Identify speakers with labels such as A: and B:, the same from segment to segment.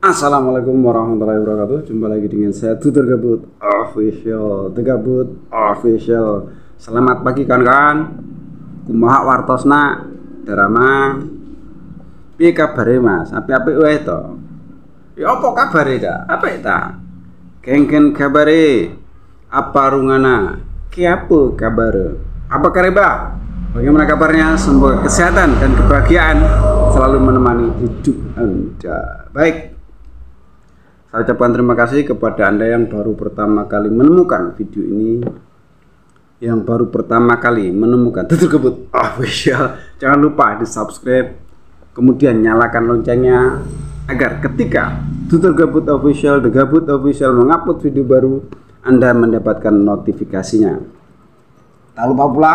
A: Assalamualaikum warahmatullahi wabarakatuh. Jumpa lagi dengan saya Tutur Gabut Official, The Gabut Official. Selamat pagi kawan-kawan. Kumaha wartosna drama. Piye kabare Mas? Apik-apik wae to? Ya apa kabare ta? Apik ta? Kengken kabare? Apa rungana? Ki apa kabare? Apa kareba? Bagaimana kabarnya? Semoga kesehatan dan kebahagiaan selalu menemani hidup Anda. Baik. Saya ucapkan terima kasih kepada Anda yang baru pertama kali menemukan video ini, yang baru pertama kali menemukan Tutur Gabut Official. Jangan lupa di subscribe, kemudian nyalakan loncengnya agar ketika Tutur Gabut Official, The Gabut Official mengupload video baru, Anda mendapatkan notifikasinya. Tak lupa pula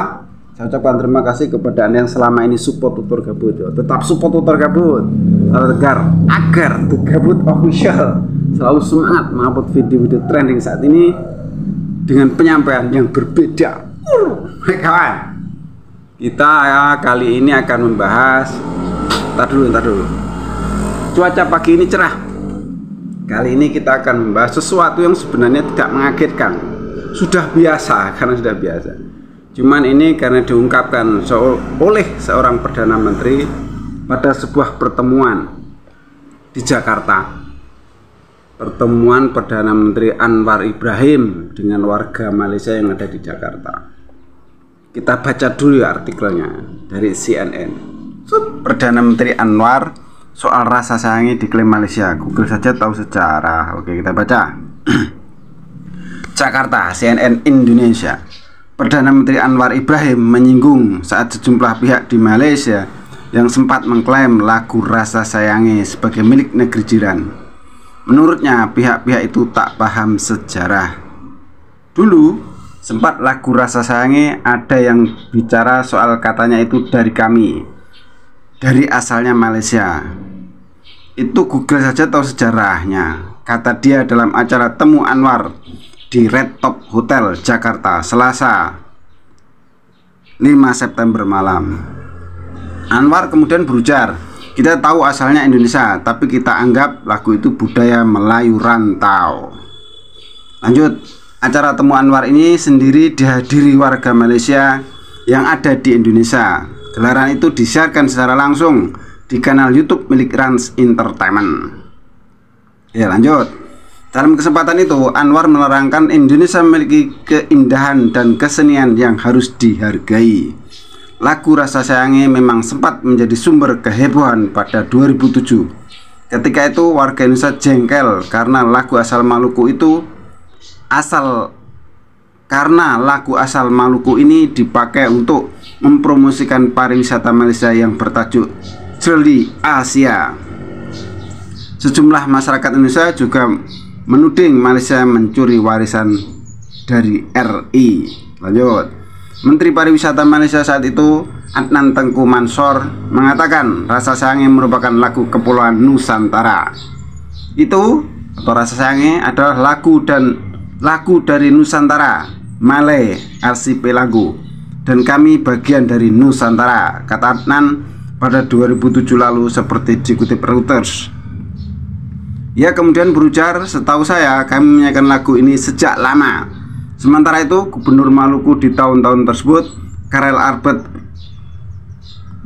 A: saya ucapkan terima kasih kepada Anda yang selama ini support Tutur Gabut. Tetap support Tutur Gabut agar The Gabut Official selalu semangat mengupload video-video trending saat ini dengan penyampaian yang berbeda. Hai kawan, kita kali ini akan membahas. Ntar dulu. Cuaca pagi ini cerah. Kali ini kita akan membahas sesuatu yang sebenarnya tidak mengagetkan. Sudah biasa, karena sudah biasa. Cuman ini karena diungkapkan oleh seorang Perdana Menteri pada sebuah pertemuan di Jakarta. Pertemuan Perdana Menteri Anwar Ibrahim dengan warga Malaysia yang ada di Jakarta. Kita baca dulu ya artikelnya dari CNN. Perdana Menteri Anwar soal rasa sayangi diklaim Malaysia. Google saja tahu sejarah. Oke, kita baca. Jakarta, CNN Indonesia. Perdana Menteri Anwar Ibrahim menyinggung saat sejumlah pihak di Malaysia yang sempat mengklaim lagu Rasa Sayangi sebagai milik negeri jiran. Menurutnya pihak-pihak itu tak paham sejarah. Dulu sempat lagu Rasa Sayangi ada yang bicara soal katanya itu dari kami, dari asalnya Malaysia. Itu Google saja tahu sejarahnya, kata dia dalam acara Temu Anwar di Red Top Hotel Jakarta Selasa 5 September malam. Anwar kemudian berujar, kita tahu asalnya Indonesia, tapi kita anggap lagu itu budaya Melayu rantau. Lanjut, acara Temu Anwar ini sendiri dihadiri warga Malaysia yang ada di Indonesia. Gelaran itu disiarkan secara langsung di kanal YouTube milik Rans Entertainment. Ya lanjut. Dalam kesempatan itu, Anwar menerangkan Indonesia memiliki keindahan dan kesenian yang harus dihargai. Lagu Rasa Sayangi memang sempat menjadi sumber kehebohan pada 2007. Ketika itu warga Indonesia jengkel karena lagu asal Maluku ini dipakai untuk mempromosikan pariwisata Malaysia yang bertajuk Jeli Asia. Sejumlah masyarakat Indonesia juga menuding Malaysia mencuri warisan dari RI. Lanjut. Menteri Pariwisata Malaysia saat itu, Adnan Tengku Mansor, mengatakan Rasa Sayangi merupakan lagu Kepulauan Nusantara. Itu atau Rasa Sayangi adalah lagu dari Nusantara, Malay Archipelago, dan kami bagian dari Nusantara, kata Adnan pada 2007 lalu seperti dikutip Reuters. Ia kemudian berujar, setahu saya kami menyanyikan lagu ini sejak lama. Sementara itu, Gubernur Maluku di tahun-tahun tersebut, Karel Albert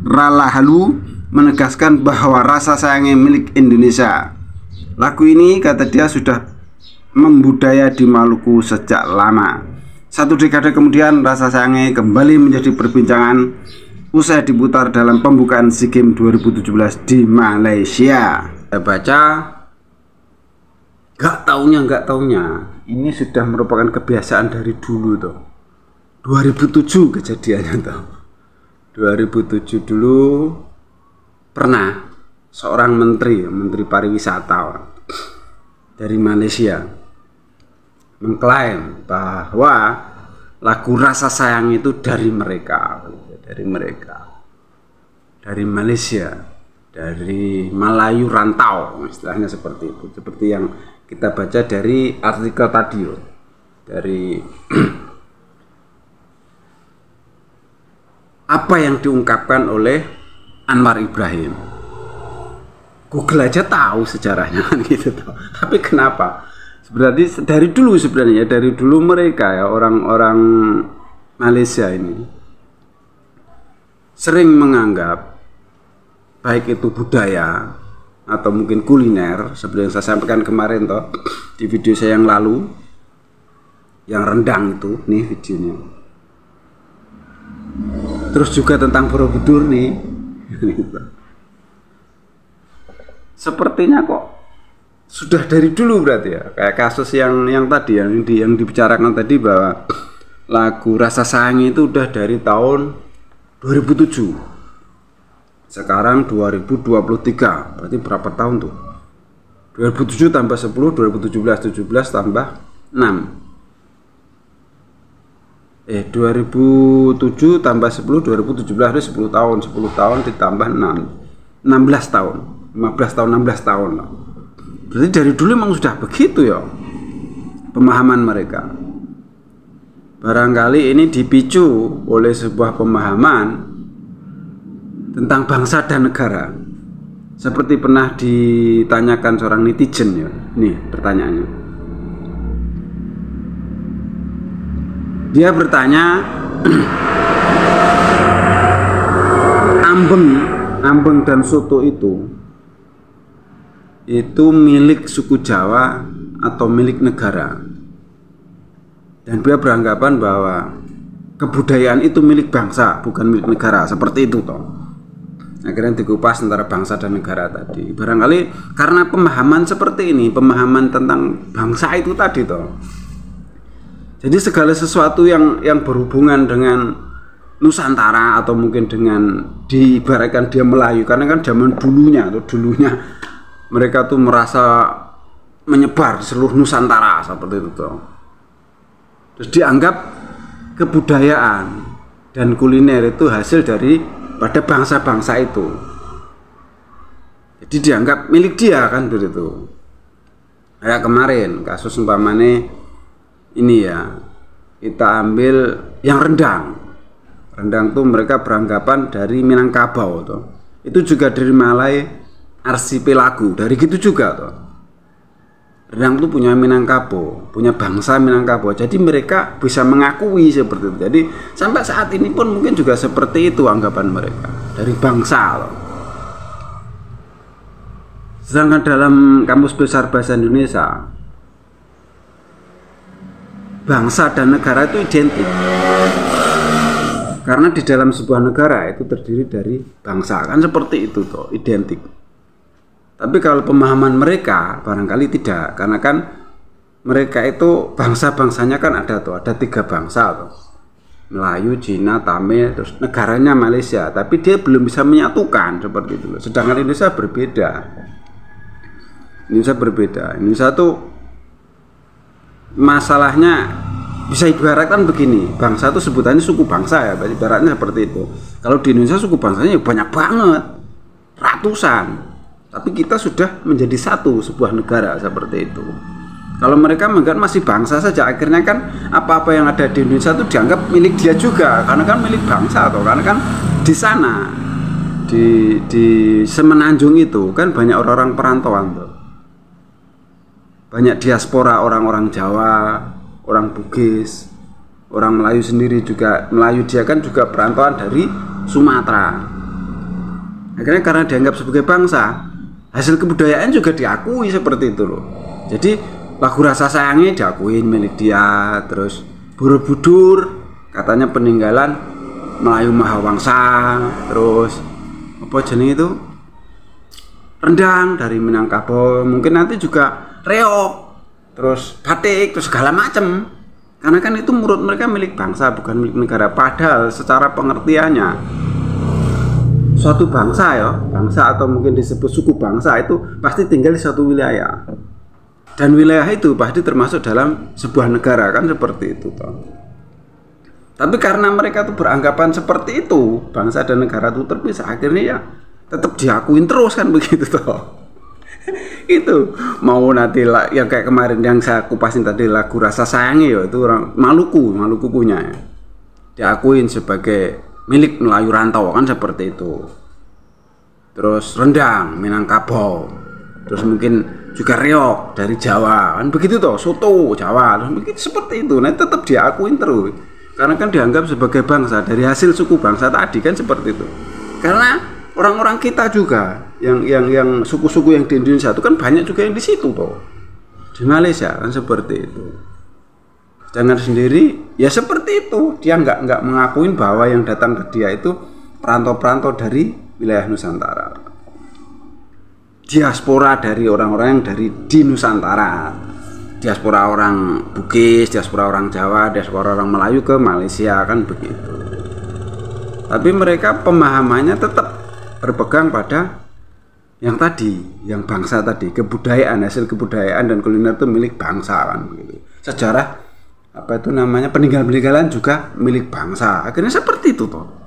A: Ralahalu, menegaskan bahwa Rasa Sayangi milik Indonesia. Lagu ini, kata dia, sudah membudaya di Maluku sejak lama. 1 dekade kemudian, Rasa Sayangi kembali menjadi perbincangan usai diputar dalam pembukaan SEA Games 2017 di Malaysia. Saya baca, nggak taunya ini sudah merupakan kebiasaan dari dulu tuh. 2007 kejadiannya tuh. 2007 dulu pernah seorang menteri pariwisata dari Malaysia mengklaim bahwa lagu Rasa Sayang itu dari mereka, dari Malaysia, dari Melayu rantau, istilahnya seperti itu, seperti yang kita baca dari artikel tadi dari apa yang diungkapkan oleh Anwar Ibrahim. Google aja tahu sejarahnya kan gitu toh. Tapi kenapa? Sebenarnya dari dulu mereka ya orang-orang Malaysia ini sering menganggap baik itu budaya atau mungkin kuliner seperti yang saya sampaikan kemarin toh di video saya yang lalu, yang rendang itu nih videonya. Terus juga tentang Borobudur nih. Sepertinya kok sudah dari dulu berarti ya, kayak kasus yang tadi yang dibicarakan tadi bahwa lagu Rasa Sayang itu udah dari tahun 2007. Sekarang 2023, berarti berapa tahun tuh? 2007 tambah 10, 2017 tambah 6. 2007 tambah 10, 2017 itu 10 tahun, 10 tahun ditambah 6, 16 tahun. 15 tahun, 16 tahun lah. Berarti dari dulu memang sudah begitu ya pemahaman mereka. Barangkali ini dipicu oleh sebuah pemahaman tentang bangsa dan negara. Seperti pernah ditanyakan seorang netizen ya. Nih pertanyaannya. Dia bertanya, ambeng dan soto itu milik suku Jawa atau milik negara. Dan dia beranggapan bahwa kebudayaan itu milik bangsa, bukan milik negara, seperti itu toh. Akhirnya dikupas antara bangsa dan negara tadi. Barangkali karena pemahaman seperti ini, pemahaman tentang bangsa itu tadi toh. Jadi segala sesuatu yang berhubungan dengan Nusantara atau mungkin dengan diibaratkan dia Melayu, karena kan zaman dulunya mereka tuh merasa menyebar di seluruh Nusantara seperti itu tuh. Terus dianggap kebudayaan dan kuliner itu hasil dari pada bangsa-bangsa itu. Jadi dianggap milik dia kan begitu. Kayak kemarin kasus umpamane ini ya, kita ambil yang rendang. Rendang tuh mereka beranggapan dari Minangkabau tuh. Itu juga dari Malay Arsipelago, dari gitu juga toh. Rendang itu punya Minangkabau, punya bangsa Minangkabau. Jadi mereka bisa mengakui seperti itu. Jadi sampai saat ini pun mungkin juga seperti itu anggapan mereka dari bangsa loh. Sedangkan dalam Kamus Besar Bahasa Indonesia, bangsa dan negara itu identik. Karena di dalam sebuah negara itu terdiri dari bangsa, kan seperti itu toh, identik. Tapi kalau pemahaman mereka barangkali tidak, karena kan mereka itu bangsa-bangsanya kan ada tuh, ada 3 bangsa tuh. Melayu, Cina, Tamil, terus negaranya Malaysia, tapi dia belum bisa menyatukan seperti itu loh. Sedangkan Indonesia berbeda. Indonesia tuh masalahnya bisa ibaratkan begini, bangsa itu sebutannya suku bangsa ya, ibaratnya seperti itu. Kalau di Indonesia suku bangsanya banyak banget, ratusan. Tapi kita sudah menjadi satu sebuah negara seperti itu. Kalau mereka menganggap masih bangsa saja, akhirnya kan apa-apa yang ada di Indonesia itu dianggap milik dia juga, karena kan milik bangsa atau karena kan di sana di Semenanjung itu kan banyak orang-orang perantauan tuh. Banyak diaspora orang-orang Jawa, orang Bugis, orang Melayu sendiri juga. Melayu dia kan juga perantauan dari Sumatera. Akhirnya karena dianggap sebagai bangsa, hasil kebudayaan juga diakui seperti itu loh. Jadi lagu Rasa Sayangnya diakuin milik dia. Terus Borobudur katanya peninggalan Melayu Mahawangsa. Terus apa jenis itu, rendang dari Minangkabau, mungkin nanti juga reok, terus batik, terus segala macam. Karena kan itu menurut mereka milik bangsa, bukan milik negara. Padahal secara pengertiannya suatu bangsa ya, bangsa atau mungkin disebut suku bangsa itu pasti tinggal di suatu wilayah. Dan wilayah itu pasti termasuk dalam sebuah negara, kan seperti itu toh. Tapi karena mereka tuh beranggapan seperti itu, bangsa dan negara itu terpisah, akhirnya ya tetap diakuin terus kan begitu toh. Itu mau nanti yang kayak kemarin yang saya kupasin tadi lagu Rasa Sayangnya ya, itu orang Maluku punya ya. Diakuin sebagai milik Melayu rantau kan seperti itu. terus rendang Minangkabau, terus mungkin juga reok dari Jawa, kan begitu toh, soto Jawa, terus mungkin seperti itu. Nah tetap diakuin terus, karena kan dianggap sebagai bangsa dari hasil suku bangsa tadi kan seperti itu. Karena orang-orang kita juga yang suku-suku yang di Indonesia itu kan banyak juga yang di situ toh, di Malaysia kan seperti itu. Jangan sendiri ya seperti itu, dia nggak mengakuin bahwa yang datang ke dia itu perantau-perantau dari wilayah Nusantara, diaspora dari orang-orang yang dari di Nusantara, diaspora orang Bugis, diaspora orang Jawa, diaspora orang Melayu ke Malaysia kan begitu. Tapi mereka pemahamannya tetap berpegang pada yang tadi, yang bangsa tadi, kebudayaan, hasil kebudayaan dan kuliner itu milik bangsa kan begitu. Sejarah apa itu namanya peninggalan-peninggalan juga milik bangsa. Akhirnya seperti itu toh.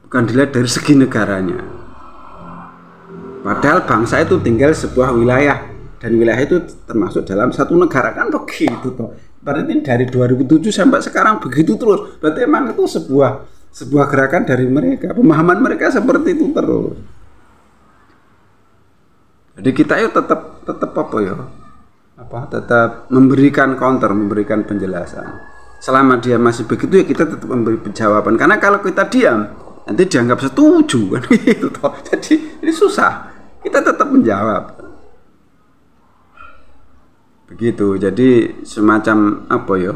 A: Bukan dilihat dari segi negaranya. Padahal bangsa itu tinggal sebuah wilayah, dan wilayah itu termasuk dalam satu negara kan begitu toh. Berarti dari 2007 sampai sekarang begitu terus. Berarti emang itu sebuah gerakan dari mereka, pemahaman mereka seperti itu terus. Jadi kita yuk tetap apa ya? Tetap memberikan counter, memberikan penjelasan. Selama dia masih begitu ya kita tetap memberi jawaban. Karena kalau kita diam nanti dianggap setuju kan gitu toh. Jadi ini susah. Kita tetap menjawab. Begitu. Jadi semacam apa ya?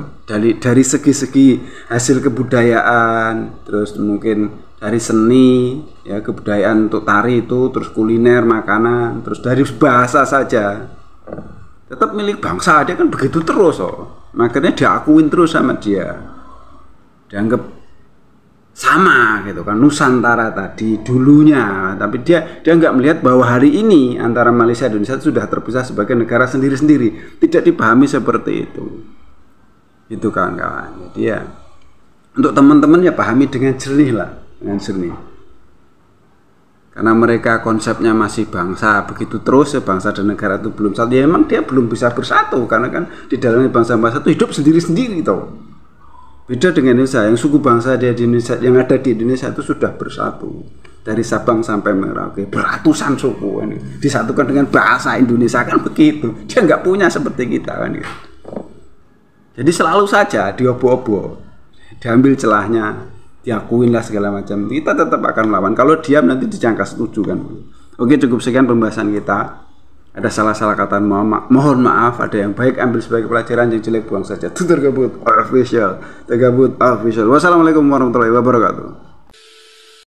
A: Dari segi-segi hasil kebudayaan, terus mungkin dari seni, ya kebudayaan untuk tari itu, terus kuliner, makanan, terus dari bahasa saja. Tetap milik bangsa, dia kan begitu terus oh. Makanya diakuin terus sama dia. Dianggap sama gitu kan, Nusantara tadi dulunya, tapi dia nggak melihat bahwa hari ini antara Malaysia dan Indonesia sudah terpisah sebagai negara sendiri-sendiri, tidak dipahami seperti itu kawan-kawan. Jadi ya untuk teman-teman ya pahami dengan jernih lah, dengan jernih, karena mereka konsepnya masih bangsa begitu terus ya, bangsa dan negara itu belum satu ya, emang dia belum bisa bersatu karena kan di dalamnya bangsa-bangsa itu hidup sendiri-sendiri toh. Beda dengan Indonesia, yang suku bangsa di Indonesia, yang ada di Indonesia itu sudah bersatu dari Sabang sampai Merauke, beratusan suku ini disatukan dengan bahasa Indonesia kan begitu. Dia nggak punya seperti kita kan gitu. Jadi selalu saja diobo-obo, diambil celahnya, diakuin lah segala macam. Kita tetap akan melawan. Kalau diam nanti dijangka setuju kan. Oke, cukup sekian pembahasan kita. Ada salah-salah kata, mohon maaf. Ada yang baik ambil sebagai pelajaran, yang jelek buang saja. Itu tergabut official. Wassalamualaikum warahmatullahi wabarakatuh.